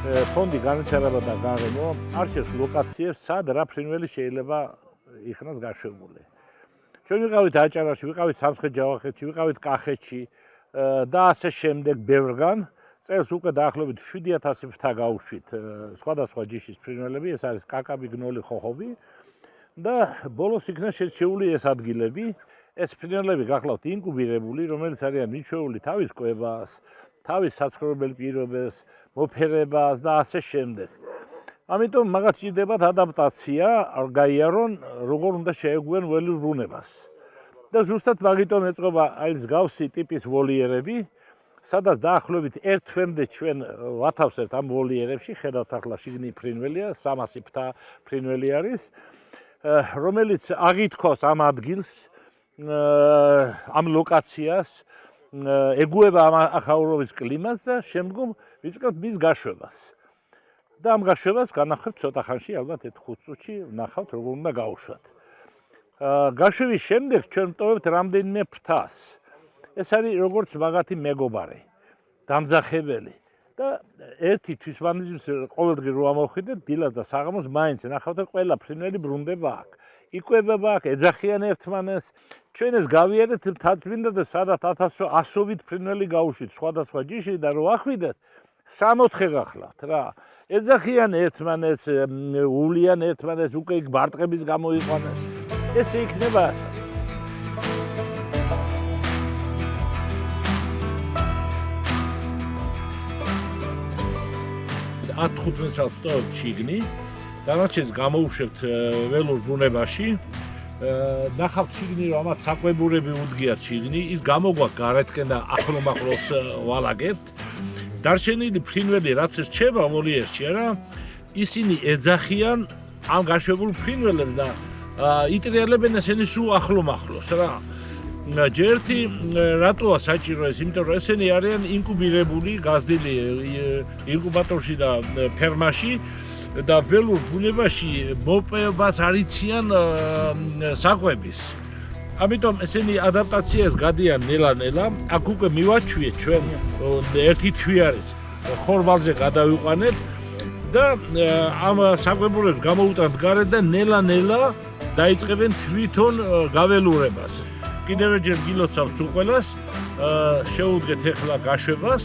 ფონდი განვითარება და გარემო არჩევს ლოკაციებს, სად რა ფრინველი შეიძლება იქნას გაშვებული. ჩვენ ვიყავით აჭარაში, ვიყავით სამხრეთ-ჯავახეთში, ვიყავით კახეთში და ასე შემდეგ ბევრგან. წელს უკვე დაახლოებით 7000 ფრთა გავუშვით სხვადასხვა ჯიშის ფრინველები, ეს არის კაკაბი, გნოლი, ხოხობი და ბოლოს იქნა შერჩეული ეს ადგილები. ეს ფრინველები გახლავთ ინკუბირებული, რომელიც არიან მიჩვეული თავის კვებას, თავის საცხოვრებელ პირობებს, მოფერებას და ასე შემდეგ. ამიტომ მაგათ ჭირდებათ ადაპტაცია, გაიარონ, როგორ უნდა შეეგუენ ველურ ბუნებას. და ზუსტად მაგიტომ ეწყობა აი მსგავსი ტიპის ვოლიერები, სადაც დაახლოებით ერთ თვემდე ჩვენ ვათავსებთ ამ ვოლიერებში, ხედავთ ახლა შიგნით ფრინველია, 300 ფრთა ფრინველი არის, რომელიც აღითქოს ამ ადგილს, ამ ლოკაციას, ეგუება ამ ახალობის კლიმატს და შემდგომ ვიწყებთ მის გაშვებას. და ამ გაშვებას განახებთ ცოტა ხანში, ალბათ 5 წუთში ვნახავთ როგორ უნდა გაუშვათ. გაშვების შემდეგ ჩვენ ვტოვებთ რამდენიმე ფრთას. ეს არის როგორც მაგათი მეგობარი, დამძახებელი და ერთი თვისმანძილს ყოველდღე რო ამოვხიდეთ, დილას და საღამოს მაინც ნახავთ ყველა ფრინველი ბრუნდება აქ. იკვებება აქ, ეძახიან ერთმანეთს. ჩვენ ეს გავიარეთ მთაწმინდა და სადაც 1100-ობით ფრინველი გაუშვით სხვადასხვა ჯიში და რო ახვიდეთ 60 გახლავთ რა. ეძახიან ერთმანეთს, ულიან ერთმანეთს, უკვე იქ ბარტყების გამოიყვანეს. ესე იქნება. 10-15 წელს ვტოვებთ შიგნით, დანარჩენს გამოუშვებთ ველურ ბუნებაში. ნახავთ შიგნი, რომ ამათ საკვებურები უდგიათ შიგნი, ის გამოგვაქვს გარეთკენ და ახლომახლოს ვალაგებთ. დარჩენილი ფრინველი რაც რჩება ვოლიერში არა, ისინი ეძახიან ამ გაშვებულ ფრინველებს და იტრიალებენ ესენი სულ ახლომახლოს რა. ჯერთი რატოა საჭირო ეს, იმიტომ რომ ესენი არიან ინკუბირებული, გაზრდილი ინკუბატორში და ფერმაში და ველურ ბუნებაში მოპოვებას არიციან საკვების. ამიტომ ესენი ადაპტაციას გადიან ნელა-ნელა. აქ უკვე მივაჩვიეთ ჩვენ ერთი თვი არის ხორბალზე გადავიყვანეთ და ამ საკვებურებს გამოუტანთ გარეთ და ნელა-ნელა დაიწყებენ თვითონ გაველურებას. კიდევ ერთხელ გილოცავთ უყველას, შეუდგეთ ახლა გაშვებას.